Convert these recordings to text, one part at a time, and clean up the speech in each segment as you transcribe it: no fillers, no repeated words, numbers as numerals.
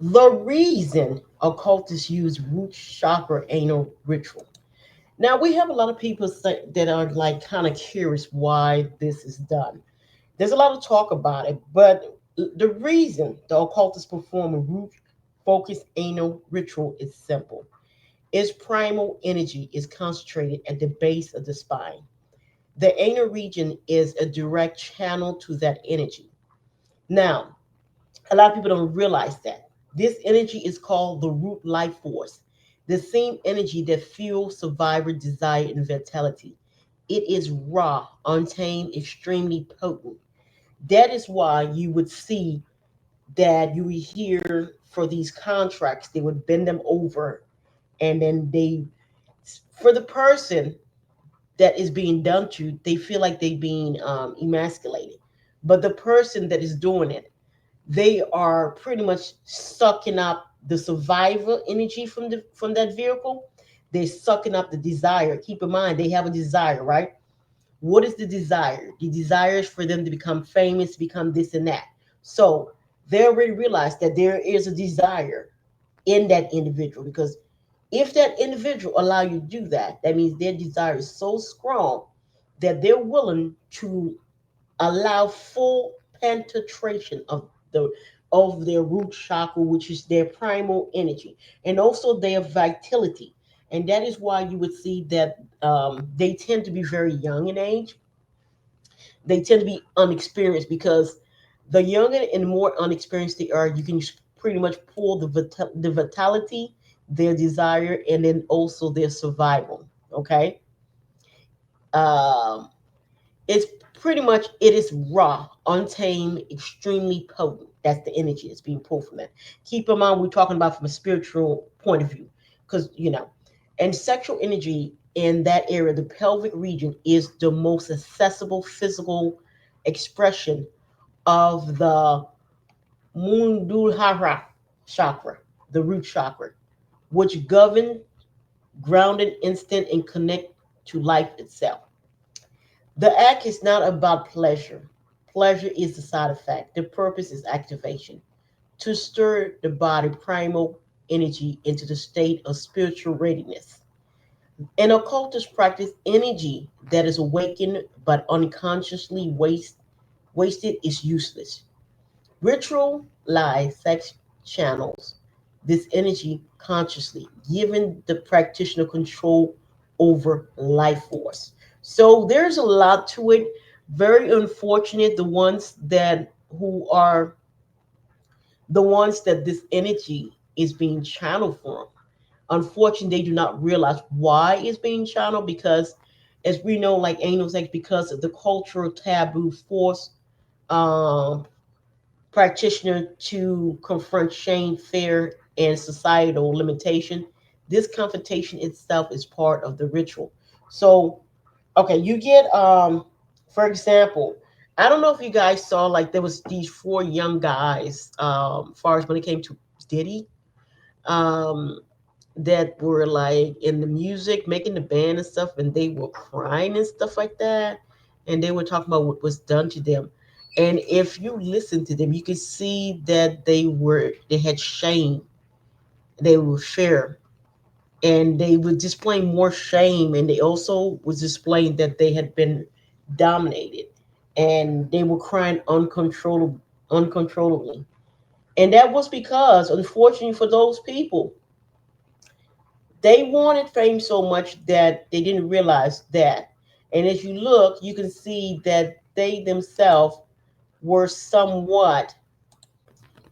The reason occultists use root chakra anal ritual. Now we have a lot of people that are like kind of curious why this is done. There's a lot of talk about it, but the reason the occultists perform a root focused anal ritual is simple. Its primal energy is concentrated at the base of the spine. The anal region is a direct channel to that energy. Now, a lot of people don't realize that. This energy is called the root life force, the same energy that fuels survivor desire and vitality. It is raw, untamed, extremely potent. That is why you would see that you would hear for these contracts, they would bend them over and then for the person that is being done to, they feel like they're being emasculated. But the person that is doing it, they are pretty much sucking up the survival energy from that vehicle. They're sucking up the desire. Keep in mind, they have a desire, right? What is the desire? The desire is for them to become famous, become this and that. So they already realize that there is a desire in that individual, because if that individual allow you to do that, that means their desire is so strong that they're willing to allow full penetration of their root chakra, which is their primal energy, and also their vitality. And that is why you would see that they tend to be very young in age. They tend to be unexperienced, because the younger and more unexperienced they are, you can pretty much pull the vitality, their desire, and then also their survival. Okay, um, it's pretty much, it is raw, untamed, extremely potent. That's the energy that's being pulled from that. Keep in mind, we're talking about from a spiritual point of view, because and sexual energy in that area, the pelvic region, is the most accessible physical expression of the Mundulhara chakra, the root chakra, which govern grounded instant and connect to life itself. The act is not about pleasure. Pleasure is the side effect. The purpose is activation, to stir the body primal energy into the state of spiritual readiness. An occultist practice energy that is awakened but unconsciously wasted is useless. Ritual lies sex channels this energy consciously, giving the practitioner control over life force. So there's a lot to it. Very unfortunate the ones that who are the ones that this energy is being channeled from. Unfortunately, they do not realize why it's being channeled, because as we know, like anal sex, because of the cultural taboo force um practitioner to confront shame, fear, and societal limitation. This confrontation itself is part of the ritual. So, okay, you get for example, I don't know if you guys saw, like, there was these four young guys, far as when it came to Diddy, um, that were like in the music, making the band and stuff, and they were crying and stuff like that. And they were talking about what was done to them. And if you listen to them, you could see that they had shame, they were fear, and they were displaying more shame. And they also was displaying that they had been dominated, and they were crying uncontrollably. And that was because, unfortunately for those people, they wanted fame so much that they didn't realize that. And as you look, you can see that they themselves were somewhat.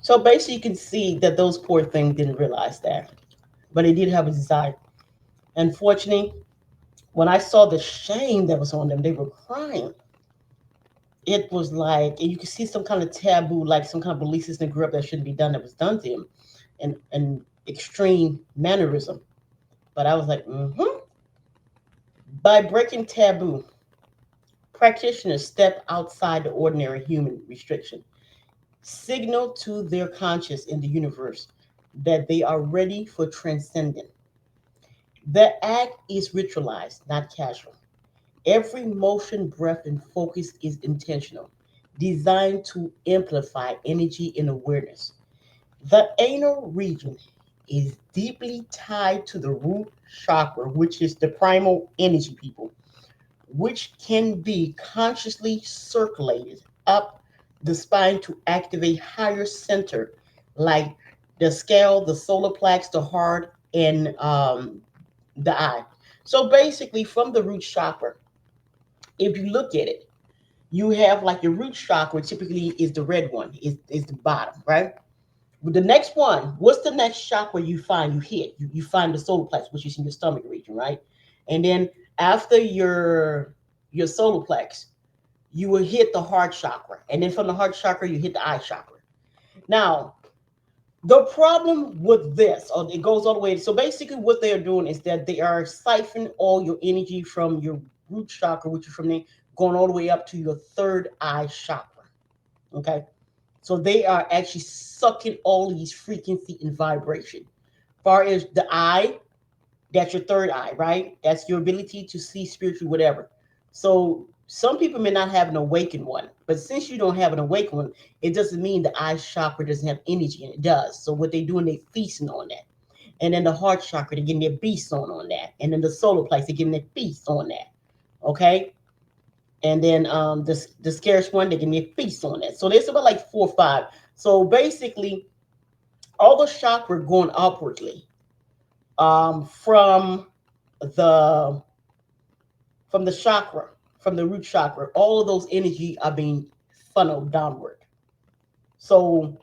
So basically, you can see that those poor things didn't realize that, but they did have a desire. Unfortunately, when I saw the shame that was on them, they were crying. It was like, and you could see some kind of taboo, like some kind of belief system grew up that shouldn't be done, that was done to him, and extreme mannerism. But I was like, by breaking taboo, practitioners step outside the ordinary human restriction, signal to their conscious in the universe that they are ready for transcendence. The act is ritualized, not casual. Every motion, breath, and focus is intentional, designed to amplify energy and awareness. The anal region is deeply tied to the root chakra, which is the primal energy, people, which can be consciously circulated up the spine to activate higher center like the scale, the solar plex, the heart, and the eye. So basically, from the root chakra, if you look at it, you have like your root chakra typically is the red one, is the bottom, right? With the next one, what's the next chakra you find you hit? You find the solar plex, which is in your stomach region, right? And then after your solar plex, you will hit the heart chakra. And then from the heart chakra, you hit the eye chakra. Now, the problem with this, or it goes all the way. So basically, what they are doing is that they are siphoning all your energy from your root chakra, which is from there, going all the way up to your third eye chakra. Okay. So they are actually sucking all these frequency and vibration. Far as the eye, that's your third eye, right? That's your ability to see spiritually, whatever. So some people may not have an awakened one, but since you don't have an awakened one, it doesn't mean the eye chakra doesn't have energy, and it does. So what they doing, they feasting on that. And then the heart chakra, they're getting their beast on that. And then the solar plex, they're getting their feast on that. Okay. And then the scarce one, they're getting their feast on that. So there's about like 4 or 5. So basically, all the chakra going upwardly from the chakra, from the root chakra, all of those energy are being funneled downward. So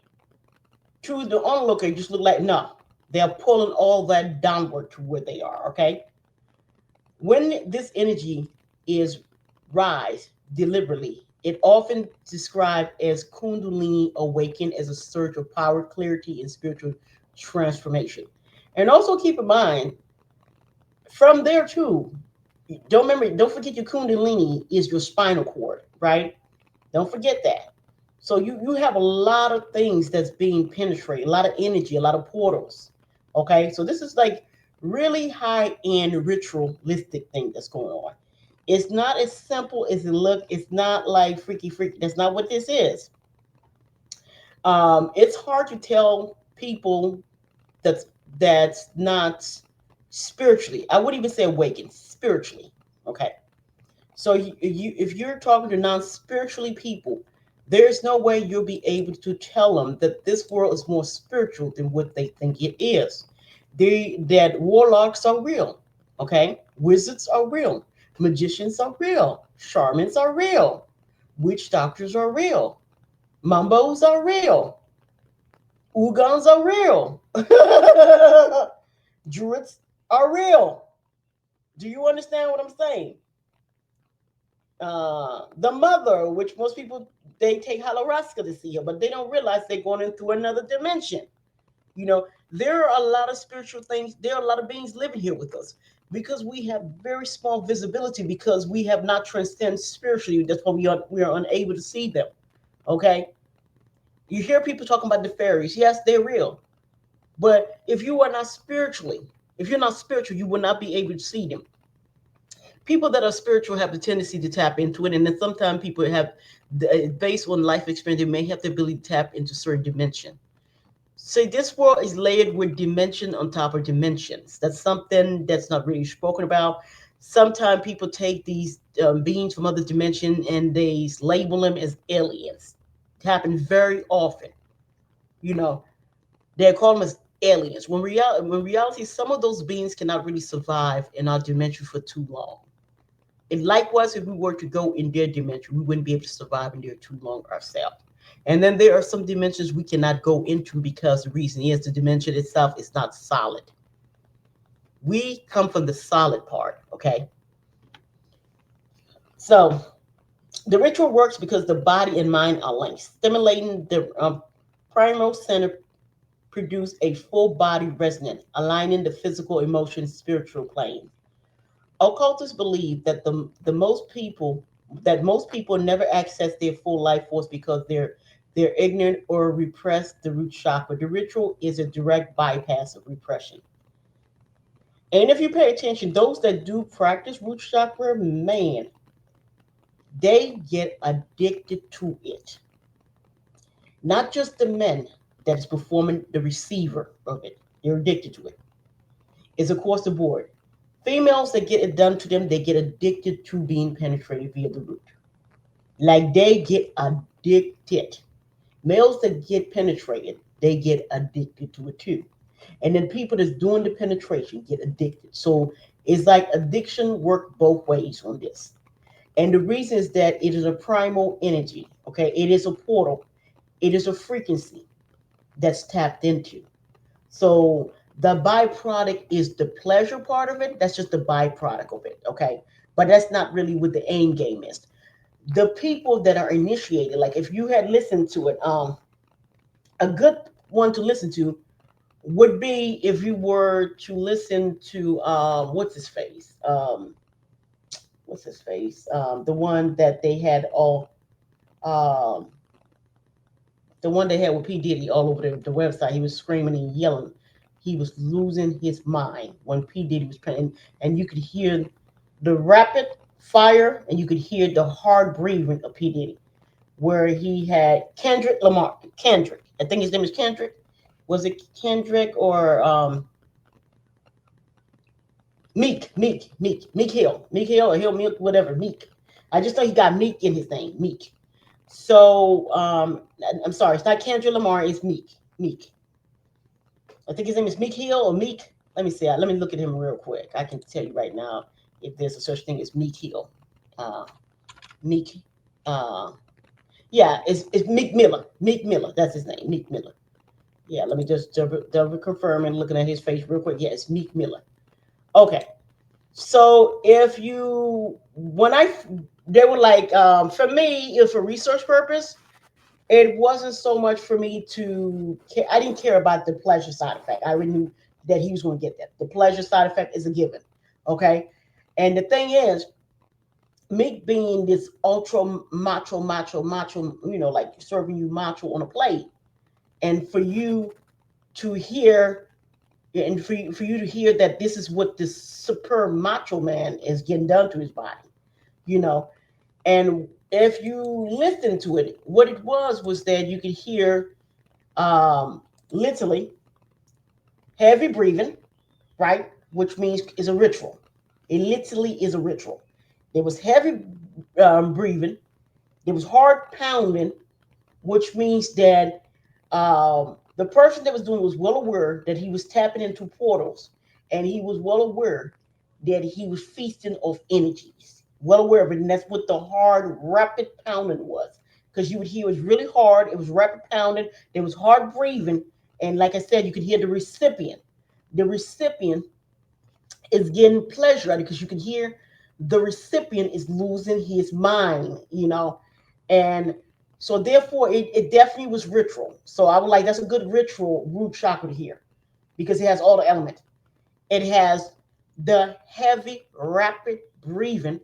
to the onlooker, it just look like no, they're pulling all that downward to where they are. Okay, when this energy is rise deliberately, it often described as Kundalini awaken, as a surge of power, clarity, and spiritual transformation. And also keep in mind, from there too, don't forget your Kundalini is your spinal cord, right? Don't forget that. So you have a lot of things that's being penetrated, a lot of energy, a lot of portals. Okay, so this is like really high end ritualistic thing that's going on. It's not as simple as it look. It's not like freaky freaky. That's not what this is. It's hard to tell people that's that's not spiritually. I wouldn't even say awakened, spiritually. Okay. So if you're talking to non-spiritually people, there's no way you'll be able to tell them that this world is more spiritual than what they think it is. That warlocks are real, okay? Wizards are real, magicians are real, shamans are real, witch doctors are real, mumbos are real, ugans are real, druids are real. Do you understand what I'm saying? The mother, which most people they take ayahuasca to see her, but they don't realize they're going into another dimension. You know, there are a lot of spiritual things. There are a lot of beings living here with us because we have very small visibility because we have not transcended spiritually. That's why we are unable to see them. Okay, you hear people talking about the fairies. Yes, they're real, but if you're not spiritual, you will not be able to see them. People that are spiritual have the tendency to tap into it, and then sometimes people have, based on life experience, they may have the ability to tap into certain dimension. See, this world is layered with dimension on top of dimensions. That's something that's not really spoken about. Sometimes people take these beings from other dimension and they label them as aliens. It happens very often. You know, they call them as aliens. When reality, some of those beings cannot really survive in our dimension for too long. And likewise, if we were to go in their dimension, we wouldn't be able to survive in there too long ourselves. And then there are some dimensions we cannot go into because the reason is the dimension itself is not solid. We come from the solid part, okay? So the ritual works because the body and mind are linked, stimulating the primal center produce a full body resonance, aligning the physical, emotion, spiritual plane. Occultists believe that most people never access their full life force because they're ignorant or repress the root chakra. The ritual is a direct bypass of repression. And if you pay attention, those that do practice root chakra, man, they get addicted to it. Not just the men. that is performing the receiver of it. They're addicted to it. It's across the board. Females that get it done to them, they get addicted to being penetrated via the root. Like they get addicted. Males that get penetrated, they get addicted to it too. And then people that's doing the penetration get addicted. So it's like addiction work both ways on this. And the reason is that it is a primal energy. Okay, it is a portal. It is a frequency that's tapped into. So the byproduct is the pleasure part of it. That's just the byproduct of it. Okay, but that's not really what the aim game is. The people that are initiated, like if you had listened to it, a good one to listen to would be if you were to listen to what's his face, the one that they had all, um, the one they had with P Diddy all over the website. He was screaming and yelling. He was losing his mind when P Diddy was playing, and you could hear the rapid fire, and you could hear the hard breathing of P Diddy. Where he had Kendrick Lamar. Kendrick. I think his name is Kendrick. Was it Kendrick or Meek Hill or Hill Milk, whatever, Meek. I just know he got Meek in his name, Meek. So I'm sorry, it's not Kendrick Lamar, it's Meek. I think his name is Meek Hill or Meek. Let me see. Let me look at him real quick. I can tell you right now if there's a such thing as Meek Hill. Meek. Uh, Yeah, it's Meek Miller. Meek Miller, that's his name, Meek Miller. Yeah, let me just double confirm and looking at his face real quick. Yeah, it's Meek Miller. Okay, so if you when I they were like for me, if for research purpose, it wasn't so much for me to. I didn't care about the pleasure side effect. I already knew that he was going to get that. The pleasure side effect is a given. Okay, and the thing is, Meek being this ultra macho, like serving you macho on a plate, and for you to hear, and for you to hear that this is what this superb macho man is getting done to his body, you know, and if you listen to it, what it was that you could hear, literally heavy breathing, right, which means is a ritual. It literally is a ritual. There was heavy breathing. There was hard pounding, which means that the person that was doing was well aware that he was tapping into portals, and he was well aware that he was feasting off energies. Well aware of it, and that's what the hard, rapid pounding was. Because you would hear it was really hard, it was rapid pounding, there was hard breathing, and like I said, you could hear the recipient. The recipient is getting pleasure out of it because you can hear the recipient is losing his mind. And so therefore it definitely was ritual. So I would like that's a good ritual root chakra to hear because it has all the elements. It has the heavy, rapid breathing,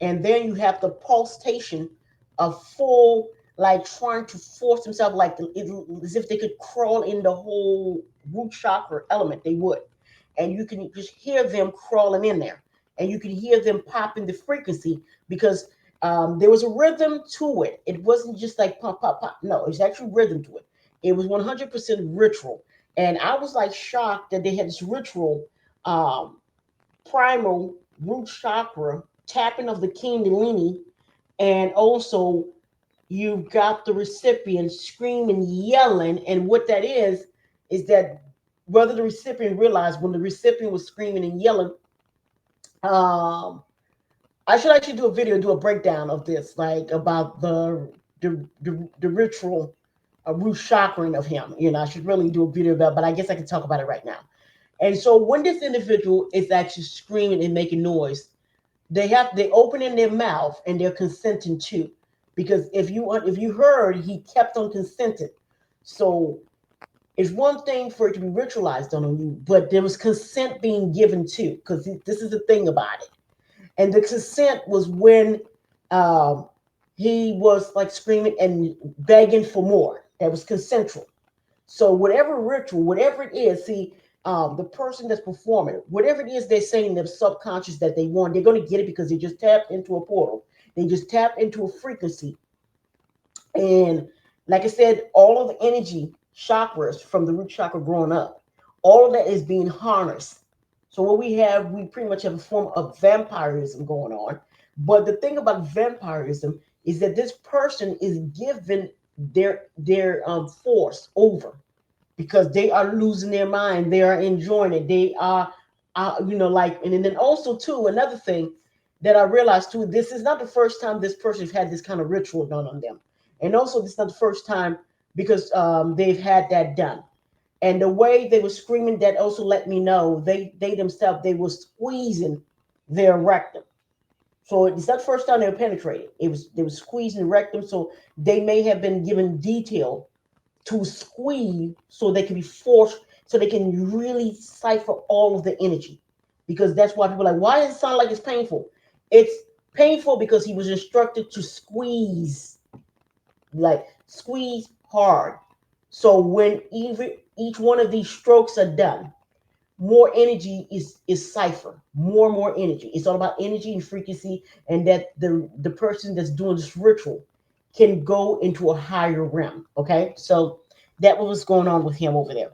and then you have the pulsation of full, like trying to force themselves, like as if they could crawl in the whole root chakra element. They would, and you can just hear them crawling in there, and you can hear them popping the frequency because there was a rhythm to it. It wasn't just like pop, pop, pop. No, it was actually rhythm to it. It was 100% ritual, and I was like shocked that they had this ritual, um, primal root chakra tapping of the Kundalini, and also you've got the recipient screaming, yelling, and what that is that whether the recipient realized when the recipient was screaming and yelling, um, I should actually do a video, do a breakdown of this, like about the ritual root chakra of him. I should really do a video about, but I guess I can talk about it right now. And so when this individual is actually screaming and making noise, they open in their mouth and they're consenting too, because if you heard, he kept on consenting. So it's one thing for it to be ritualized on you, but there was consent being given too, because this is the thing about it. And the consent was when um, he was like screaming and begging for more. That was consensual. So whatever ritual, whatever it is, see, the person that's performing, whatever it is they're saying in their subconscious that they want, they're going to get it because they just tapped into a portal. They just tapped into a frequency. And like I said, all of the energy chakras from the root chakra growing up. All of that is being harnessed. So what we have, we pretty much have a form of vampirism going on. But the thing about vampirism is that this person is given their force over because they are losing their mind. They are enjoying it. They are, like, and then also too, another thing that I realized too, this is not the first time this person's had this kind of ritual done on them. And also this is not the first time because they've had that done. And the way they were screaming, that also let me know they themselves, they were squeezing their rectum. So it's not the first time they were penetrated. They were squeezing the rectum. So they may have been given detail to squeeze so they can be forced, so they can really cipher all of the energy. Because that's why people are like, why does it sound like it's painful? It's painful because he was instructed to squeeze, like squeeze hard. So when each one of these strokes are done, more energy is cipher, more energy. It's all about energy and frequency, and that the person that's doing this ritual can go into a higher realm. Okay, so that was what's going on with him over there.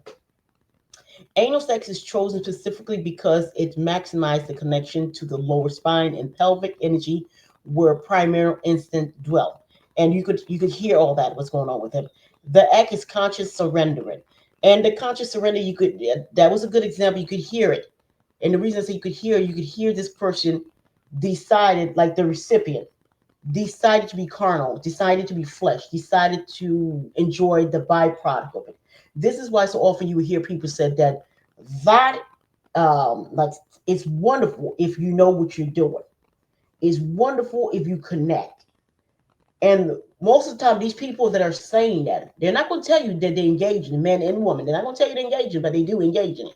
Anal sex is chosen specifically because it maximizes the connection to the lower spine and pelvic energy where primary instinct dwell. And you could hear all that what's going on with him. The act is conscious surrendering. And the conscious surrender, that was a good example. You could hear it. And the reason I say you could hear this person decided, like the recipient, decided to be carnal, decided to be flesh, decided to enjoy the byproduct of it. This is why so often you hear people say that like it's wonderful if you know what you're doing. It's wonderful if you connect. And most of the time, these people that are saying that, they're not going to tell you that they engage in man and woman. They're not going to tell you they engage in, but they do engage in it.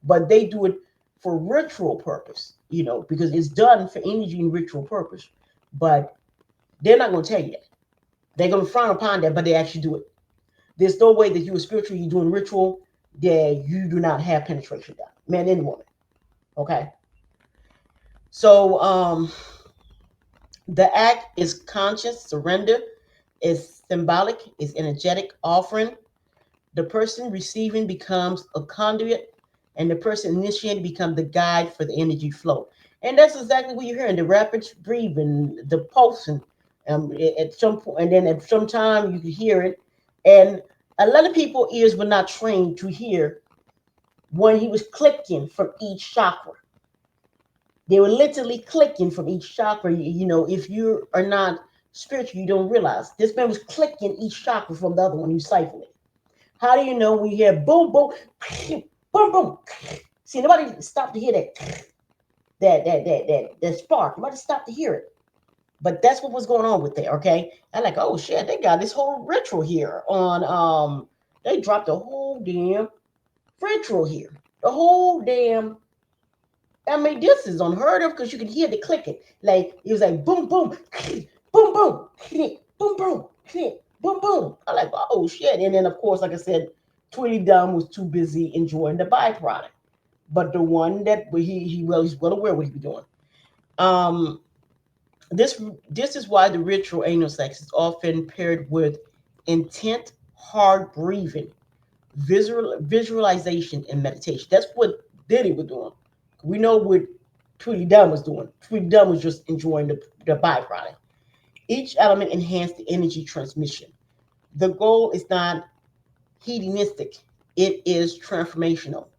But they do it for ritual purpose, because it's done for energy and ritual purpose. But they're not going to tell you that. They're going to frown upon that, but they actually do it. There's no way that you are spiritual, you're doing ritual, that you do not have penetration done, man and woman. Okay. So the act is conscious surrender, is symbolic, is energetic offering. The person receiving becomes a conduit, and the person initiating becomes the guide for the energy flow. And that's exactly what you're hearing: the rapid breathing, the pulsing. At some point, and then at some time you can hear it. And a lot of people ears were not trained to hear when he was clicking from each chakra. They were literally clicking from each chakra. If you are not spiritual, you don't realize this man was clicking each chakra from the other one. You siphon it. How do you know when you hear boom, boom, boom, boom? See, nobody stopped to hear that spark. Nobody stopped to hear it. But that's what was going on with there, okay? I'm like, oh shit, they got this whole ritual here on they dropped the whole damn ritual here. The whole damn, I mean, this is unheard of because you can hear the clicking. Like it was like boom, boom, boom, boom, boom, boom, boom, boom. I'm like, oh shit. And then of course, like I said, Tweety Dum was too busy enjoying the byproduct. But the one that he's well aware what he be doing. Um, this is why the ritual anal sex is often paired with intent, hard breathing, visualization, and meditation. That's what Diddy was doing. We know what Tweety Dum was doing. Tweety Dum was just enjoying the byproduct. Each element enhanced the energy transmission. The goal is not hedonistic; it is transformational.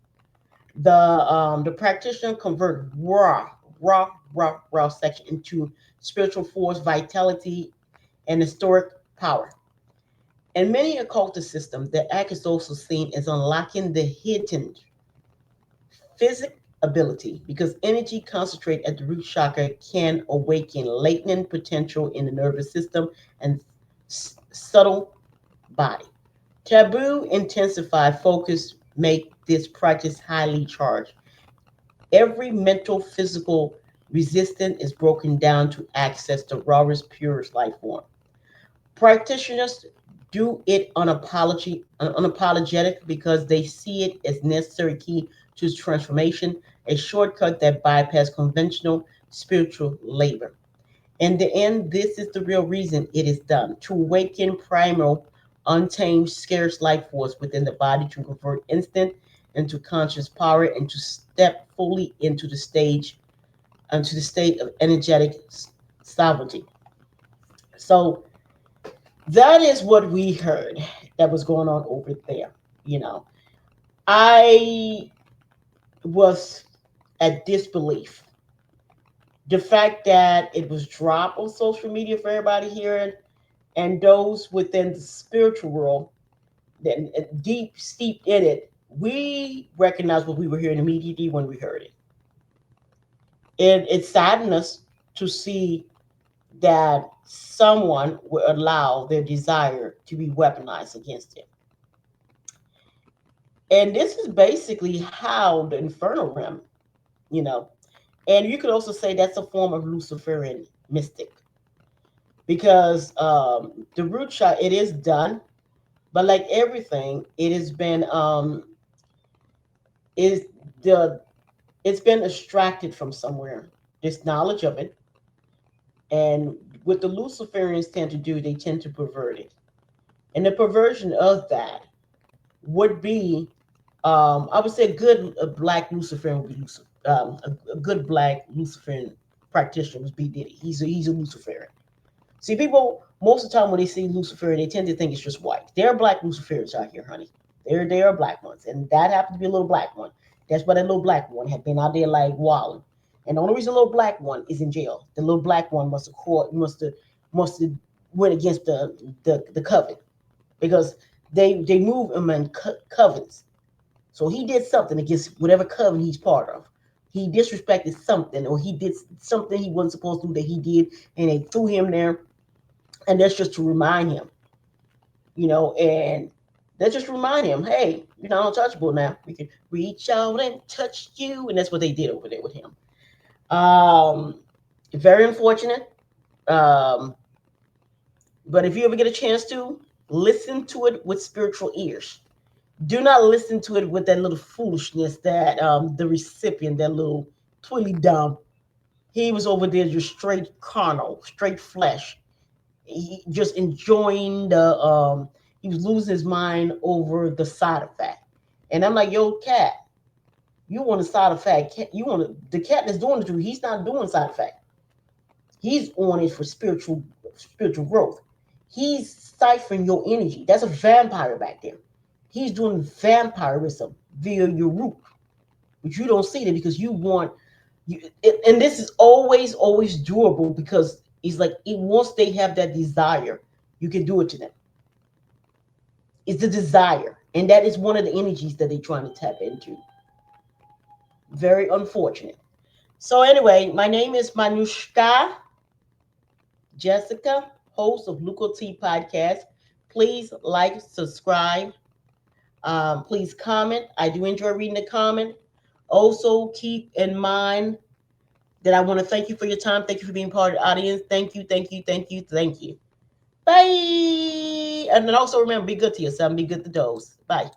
The practitioner convert raw section into spiritual force, vitality, and historic power. In many occultist systems, the act is also seen as unlocking the hidden physic ability because energy concentrate at the root chakra can awaken latent potential in the nervous system and subtle body. Taboo intensify focus make this practice highly charged. Every mental, physical resistance is broken down to access the rawest, purest life form. Practitioners do it unapologetic because they see it as necessary key to transformation, a shortcut that bypasses conventional spiritual labor. In the end, this is the real reason it is done to awaken primal untamed, scarce life force within the body to convert instinct into conscious power and to step fully into the state of energetic sovereignty. So that is what we heard that was going on over there. You know, I was at disbelief. The fact that it was dropped on social media for everybody hearing, and those within the spiritual world that deep steeped in it, we recognized what we were hearing immediately when we heard it. It saddened us to see that someone would allow their desire to be weaponized against him. And this is basically how the infernal realm, you know, and you could also say that's a form of Luciferian mystic because the root shot, it is done, but like everything, it has been is the it's been extracted from somewhere. This knowledge of it, and what the Luciferians tend to do, they tend to pervert it, and the perversion of that would be, I would say, a good black Luciferian would be a good black Luciferian practitioner was B Diddy. He's a Luciferian. See, people most of the time when they see Lucifer, they tend to think it's just white. There are black Luciferians out here, honey. There are black ones, and that happens to be a little black one. That's why that little black one had been out there like wilding. And the only reason the little black one is in jail, the little black one must have went against the covenant because they move him in covenants. So he did something against whatever covenant he's part of. He disrespected something, or he did something he wasn't supposed to do that he did, and they threw him there. And that's just to remind him, and that's just to remind him, hey, you're not untouchable now. We can reach out and touch you. And that's what they did over there with him. Very unfortunate. Um, but if you ever get a chance to listen to it with spiritual ears, do not listen to it with that little foolishness that the recipient, that little twilly dumb, he was over there just straight carnal, straight flesh. He just enjoying he was losing his mind over the side effect. And I'm like, yo, cat, you want a side effect. You want the cat that's doing it to you, he's not doing side effect. He's on it for spiritual growth. He's siphoning your energy. That's a vampire back there. He's doing vampirism via your root. But you don't see that because you want and this is always durable because it's like once they have that desire, you can do it to them. It's the desire, and that is one of the energies that they're trying to tap into. Very unfortunate. So anyway, my name is Manushka Jessica, host of Occult podcast. Please like, subscribe. Please comment. I do enjoy reading the comment. Also, keep in mind that I want to thank you for your time. Thank you for being part of the audience. Thank you, thank you, thank you, thank you. Bye. And then also remember, be good to yourself and be good to those. Bye.